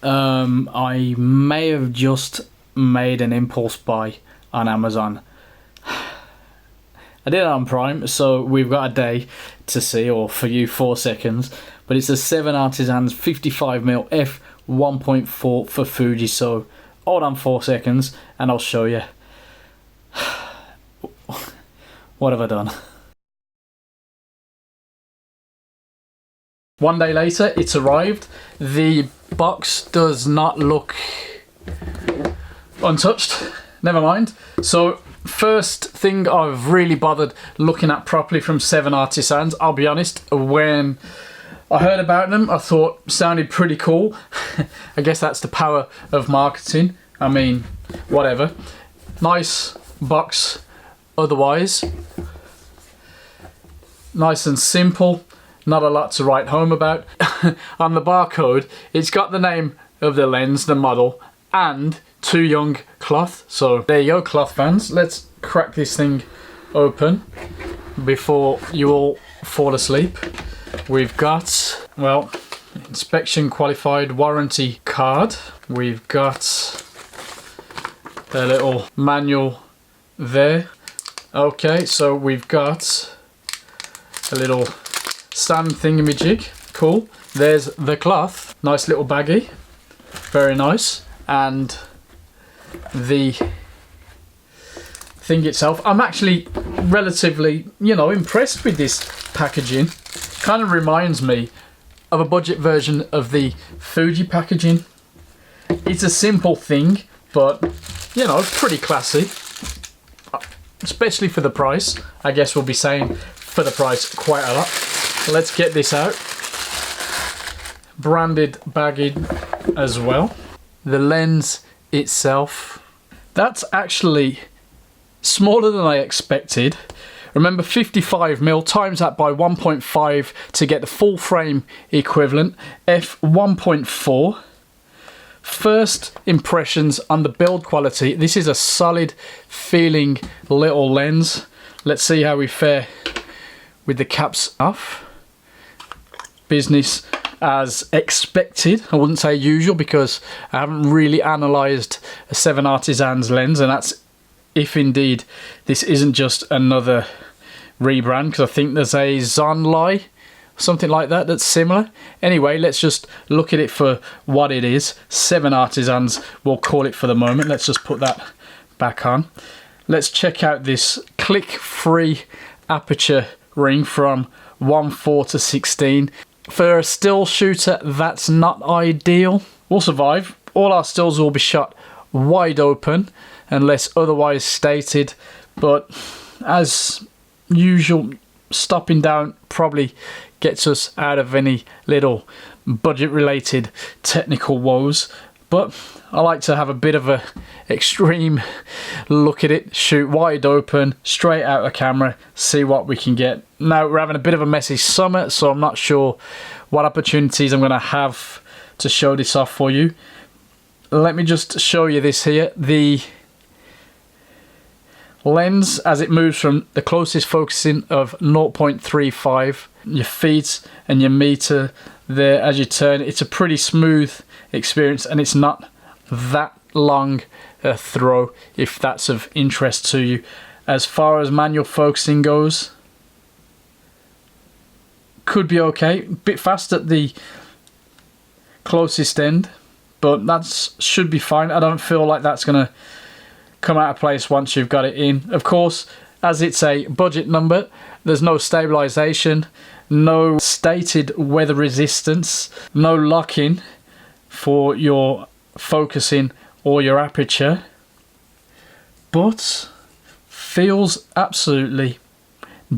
I may have just made an impulse buy on Amazon. I did it on Prime, so we've got a day to see, or for you 4 seconds, but it's a 7artisans 55mm f 1.4 for Fuji, so hold on 4 seconds and I'll show you. What have I done? One day later, it's arrived. The box does not look untouched. Never mind. So, first thing I've really bothered looking at properly from 7artisans, I'll be honest, when I heard about them, I thought sounded pretty cool. I guess that's the power of marketing. I mean, whatever. Nice box otherwise. Nice and simple. Not a lot to write home about. On the barcode, it's got the name of the lens, the model, and Too Young cloth. So there you go, cloth fans. Let's crack this thing open before you all fall asleep. We've got, well, inspection qualified warranty card. We've got a little manual there. Okay, so we've got a little stand thingamajig. Cool. There's the cloth. Nice little baggie. Very nice. And the thing itself, I'm actually relatively, impressed with this packaging. Kind of reminds me of a budget version of the Fuji packaging. It's a simple thing, but pretty classy, especially for the price. I guess we'll be saying for the price quite a lot. Let's get this out. Branded bagging as well. The lens itself, that's actually smaller than I expected. Remember, 55mm, times that by 1.5 to get the full frame equivalent, f 1.4. First impressions on the build quality. This is a solid feeling little lens. Let's see how we fare with the caps off. Business as expected. I wouldn't say usual because I haven't really analysed a 7artisans lens, and that's if indeed this isn't just another rebrand, because I think there's a Zonlai, something like that, that's similar. Anyway, let's just look at it for what it is. 7artisans, we'll call it for the moment. Let's just put that back on. Let's check out this click-free aperture ring from 1.4 to 16. For a still shooter, that's not ideal. We'll survive. All our stills will be shot wide open unless otherwise stated, but as usual, stopping down probably gets us out of any little budget related technical woes. But I like to have a bit of a extreme look at it, shoot wide open, straight out of camera, see what we can get. Now, we're having a bit of a messy summer, so I'm not sure what opportunities I'm going to have to show this off for you. Let me just show you this here. The lens, as it moves from the closest focusing of 0.35, your feet and your meter there as you turn, it's a pretty smooth experience, and it's not that long a throw, if that's of interest to you. As far as manual focusing goes, could be okay, bit fast at the closest end, but that should be fine. I don't feel like that's gonna come out of place once you've got it in. Of course, as it's a budget number, there's no stabilization, no stated weather resistance, no lock-in for your focusing or your aperture, but feels absolutely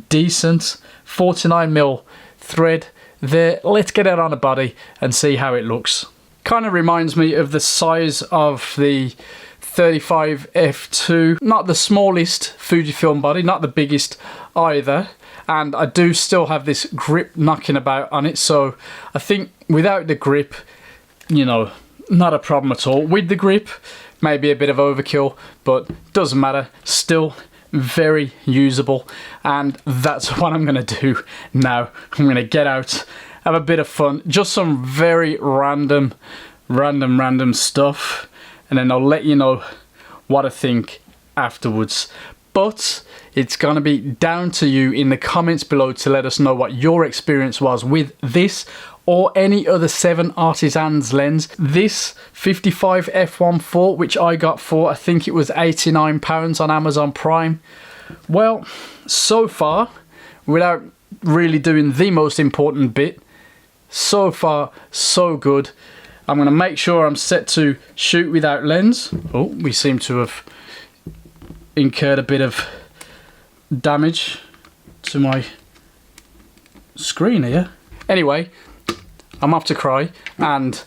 decent. 49mm thread there. Let's get it on a body and see how it looks. Kind of reminds me of the size of the 35 f2, not the smallest Fujifilm body, not the biggest either, and I do still have this grip knocking about on it, so I think without the grip, not a problem at all. With the grip, maybe a bit of overkill, but doesn't matter, still very usable. And that's what I'm gonna do now. I'm gonna get out, have a bit of fun, just some very random random stuff, and then I'll let you know what I think afterwards. But it's gonna be down to you in the comments below to let us know what your experience was with this or any other 7artisans lens. This 55 f1.4, which I got for, I think it was £89 on Amazon Prime. Well, so far, without really doing the most important bit, so far so good. I'm going to make sure I'm set to shoot without lens. Oh, we seem to have incurred a bit of damage to my screen here. Anyway, I'm off to cry and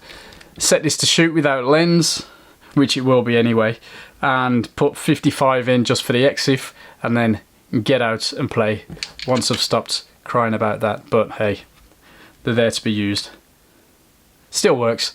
set this to shoot without lens, which it will be anyway, and put 55 in just for the EXIF, and then get out and play once I've stopped crying about that. But hey, they're there to be used. Still works.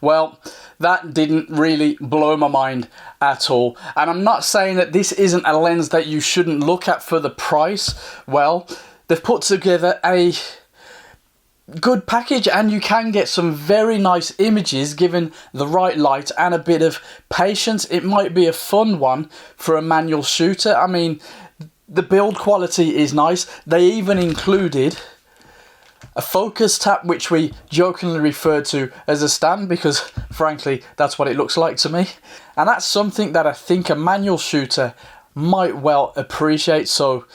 Well, that didn't really blow my mind at all. And I'm not saying that this isn't a lens that you shouldn't look at for the price. Well, they've put together a good package and you can get some very nice images given the right light and a bit of patience. It might be a fun one for a manual shooter. I mean, the build quality is nice. They even included a focus tap, which we jokingly referred to as a stand because frankly that's what it looks like to me, and that's something that I think a manual shooter might well appreciate. So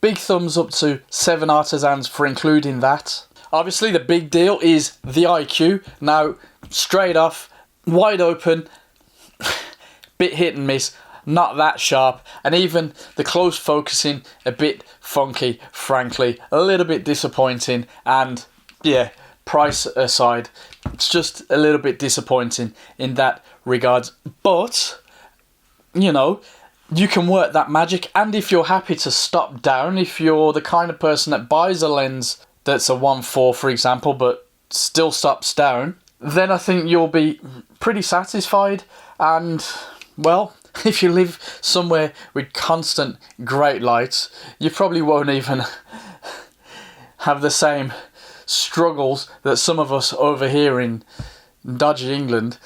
big thumbs up to 7artisans for including that. Obviously the big deal is the IQ. Now straight off, wide open, bit hit and miss, not that sharp, and even the close focusing a bit funky, frankly, a little bit disappointing. And yeah, price aside, it's just a little bit disappointing in that regard. But you know, you can work that magic, and if you're happy to stop down, if you're the kind of person that buys a lens that's a 1.4 for example but still stops down, then I think you'll be pretty satisfied. And well, if you live somewhere with constant great lights, you probably won't even have the same struggles that some of us over here in dodgy England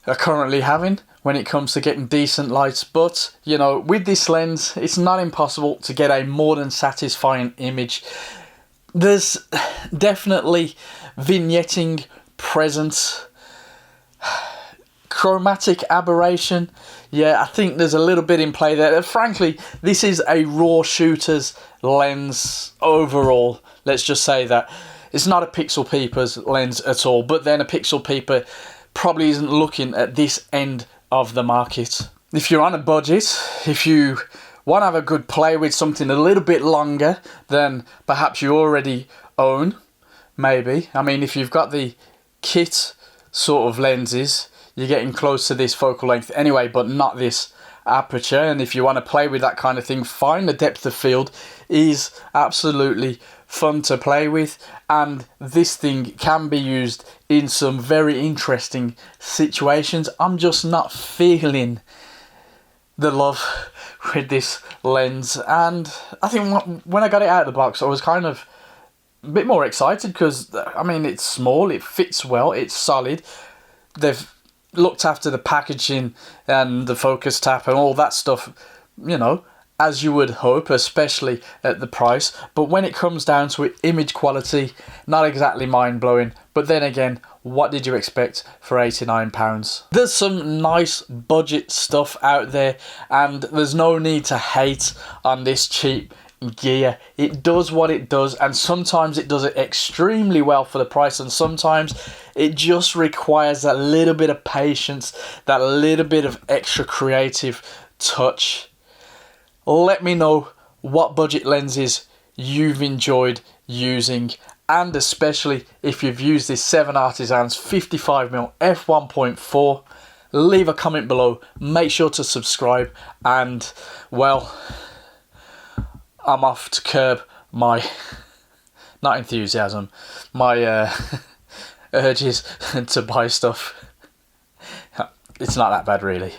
are currently having when it comes to getting decent lights. But you know, with this lens, it's not impossible to get a more than satisfying image. There's definitely vignetting present, chromatic aberration. Yeah, I think there's a little bit in play there. Frankly, this is a raw shooter's lens overall. Let's just say that. It's not a pixel peeper's lens at all, but then a pixel peeper probably isn't looking at this end of the market. If you're on a budget, if you want to have a good play with something a little bit longer than perhaps you already own, maybe. I mean, if you've got the kit sort of lenses, you're getting close to this focal length anyway, but not this aperture. And if you want to play with that kind of thing, fine. The depth of field is absolutely fun to play with, and this thing can be used in some very interesting situations. I'm just not feeling the love with this lens, and I think when I got it out of the box, I was kind of a bit more excited because, I mean, it's small, it fits well, it's solid. They've looked after the packaging and the focus tap and all that stuff, you know, as you would hope, especially at the price. But when it comes down to it, image quality, not exactly mind-blowing. But then again, what did you expect for £89? There's some nice budget stuff out there, and there's no need to hate on this cheap gear. It does what it does, and sometimes it does it extremely well for the price, and sometimes it just requires that little bit of patience, that little bit of extra creative touch. Let me know what budget lenses you've enjoyed using, and especially if you've used this 7artisans 55mm f1.4. Leave a comment below, make sure to subscribe, and well, I'm off to curb my, not enthusiasm, my urges to buy stuff. It's not that bad really.